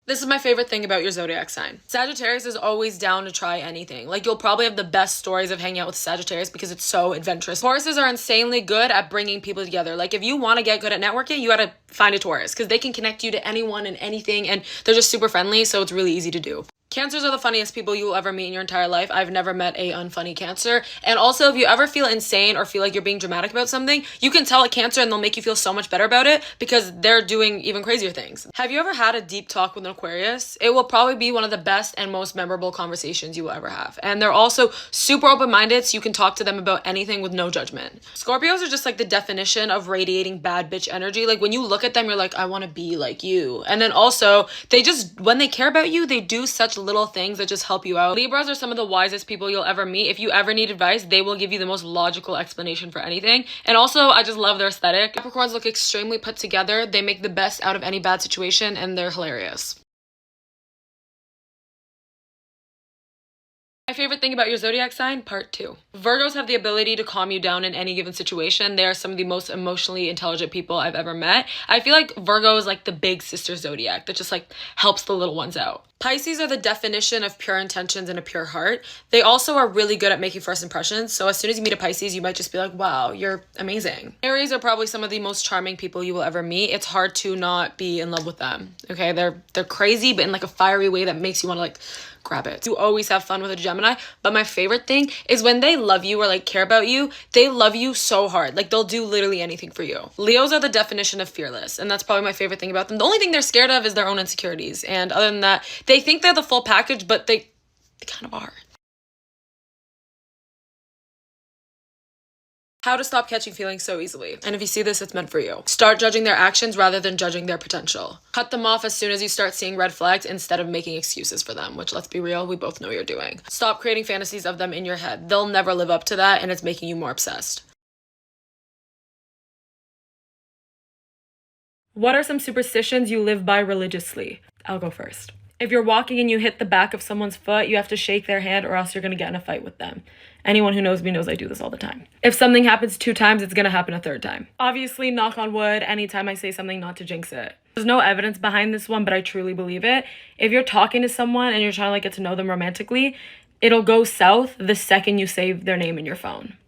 This is my favorite thing about your zodiac sign. Sagittarius is always down to try anything. Like, you'll probably have the best stories of hanging out with Sagittarius because it's so adventurous. Tauruses are insanely good at bringing people together. Like, if you want to get good at networking, you gotta find a Taurus because they can connect you to anyone and anything, and they're just super friendly, so it's really easy to do. Cancers are the funniest people you will ever meet in your entire life. I've never met a unfunny Cancer. And also, if you ever feel insane or feel like you're being dramatic about something, you can tell a Cancer and they'll make you feel so much better about it because they're doing even crazier things. Have you ever had a deep talk with an Aquarius? It will probably be one of the best and most memorable conversations you will ever have. And they're also super open-minded, so you can talk to them about anything with no judgment. Scorpios are just like the definition of radiating bad bitch energy. Like, when you look at them, you're like, I want to be like you. And then also, they just, when they care about you, they do such little things that just help you out. Libras are some of the wisest people you'll ever meet. If you ever need advice, they will give you the most logical explanation for anything. And also, I just love their aesthetic. Capricorns look extremely put together. They make the best out of any bad situation, and they're hilarious. My favorite thing about your zodiac sign, part 2. Virgos have the ability to calm you down in any given situation. They are some of the most emotionally intelligent people I've ever met. I feel like Virgo is like the big sister zodiac that just like helps the little ones out. Pisces are the definition of pure intentions and a pure heart. They also are really good at making first impressions. So as soon as you meet a Pisces, you might just be like, wow, you're amazing. Aries are probably some of the most charming people you will ever meet. It's hard to not be in love with them. Okay, they're crazy, but in like a fiery way that makes you want to like grab it. You always have fun with a Gemini, but my favorite thing is when they love you or like care about you, they love you so hard. Like, they'll do literally anything for you. Leos are the definition of fearless, and that's probably my favorite thing about them. The only thing they're scared of is their own insecurities, and other than that, they think they're the full package, but they kind of are. How to stop catching feelings so easily. And if you see this, it's meant for you. Start judging their actions rather than judging their potential. Cut them off as soon as you start seeing red flags instead of making excuses for them, which, let's be real, we both know you're doing. Stop creating fantasies of them in your head. They'll never live up to that, and it's making you more obsessed. What are some superstitions you live by religiously? I'll go first. If you're walking and you hit the back of someone's foot, you have to shake their hand or else you're going to get in a fight with them. Anyone who knows me knows I do this all the time. If something happens 2 times, it's going to happen a 3rd time. Obviously, knock on wood, anytime I say something not to jinx it. There's no evidence behind this one, but I truly believe it. If you're talking to someone and you're trying to like get to know them romantically, it'll go south the second you save their name in your phone.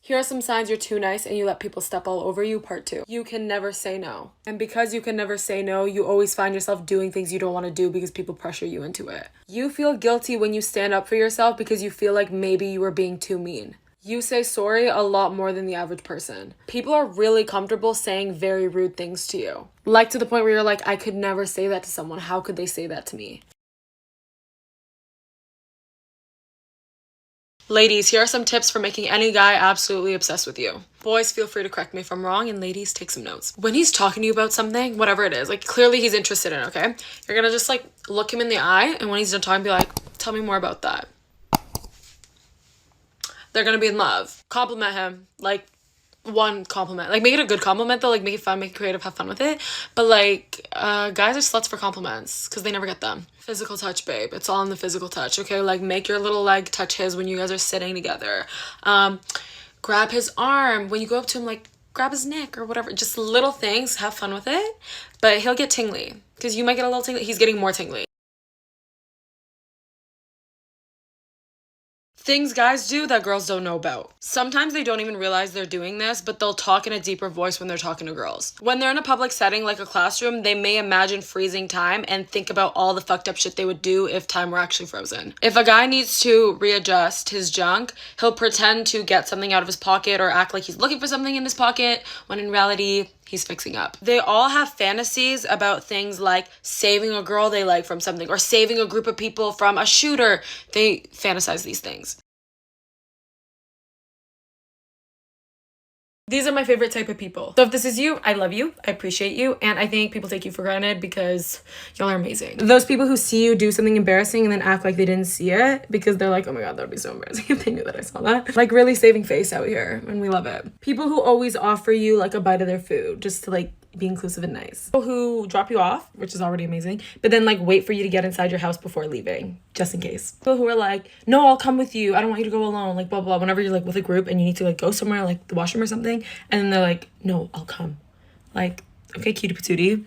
Here are some signs you're too nice and you let people step all over you, part 2. You can never say no. And because you can never say no, you always find yourself doing things you don't want to do because people pressure you into it. You feel guilty when you stand up for yourself because you feel like maybe you were being too mean. You say sorry a lot more than the average person. People are really comfortable saying very rude things to you. Like, to the point where you're like, I could never say that to someone. How could they say that to me? Ladies, here are some tips for making any guy absolutely obsessed with you. Boys, feel free to correct me if I'm wrong, and ladies, take some notes. When he's talking to you about something, whatever it is, like, clearly he's interested in, okay? You're gonna just like look him in the eye, and when he's done talking, be like, tell me more about that. They're gonna be in love. Compliment him. Like, one compliment. Like, make it a good compliment though. Like, make it fun, make it creative, have fun with it. But like, guys are sluts for compliments because they never get them. Physical touch, babe. It's all in the physical touch, okay? Like, make your little leg touch his when you guys are sitting together. Grab his arm when you go up to him. Like, grab his neck or whatever. Just little things. Have fun with it. But he'll get tingly because you might get a little tingly. He's getting more tingly. Things guys do that girls don't know about. Sometimes they don't even realize they're doing this, but they'll talk in a deeper voice when they're talking to girls. When they're in a public setting like a classroom, they may imagine freezing time and think about all the fucked up shit they would do if time were actually frozen. If a guy needs to readjust his junk, he'll pretend to get something out of his pocket or act like he's looking for something in his pocket, when in reality, he's fixing up. They all have fantasies about things like saving a girl they like from something or saving a group of people from a shooter. They fantasize these things. These are my favorite type of people. So if this is you, I love you, I appreciate you, and I think people take you for granted because y'all are amazing. Those people who see you do something embarrassing and then act like they didn't see it because they're like, oh my god, that would be so embarrassing if they knew that I saw that. Like, really saving face out here, and we love it. People who always offer you like a bite of their food just to like be inclusive and nice. People who drop you off, which is already amazing, but then like wait for you to get inside your house before leaving, just in case. People who are like, no, I'll come with you, I don't want you to go alone, like blah blah. Whenever you're like with a group and you need to like go somewhere like the washroom or something, and then they're like, no, I'll come. Like, Okay, cutie patootie.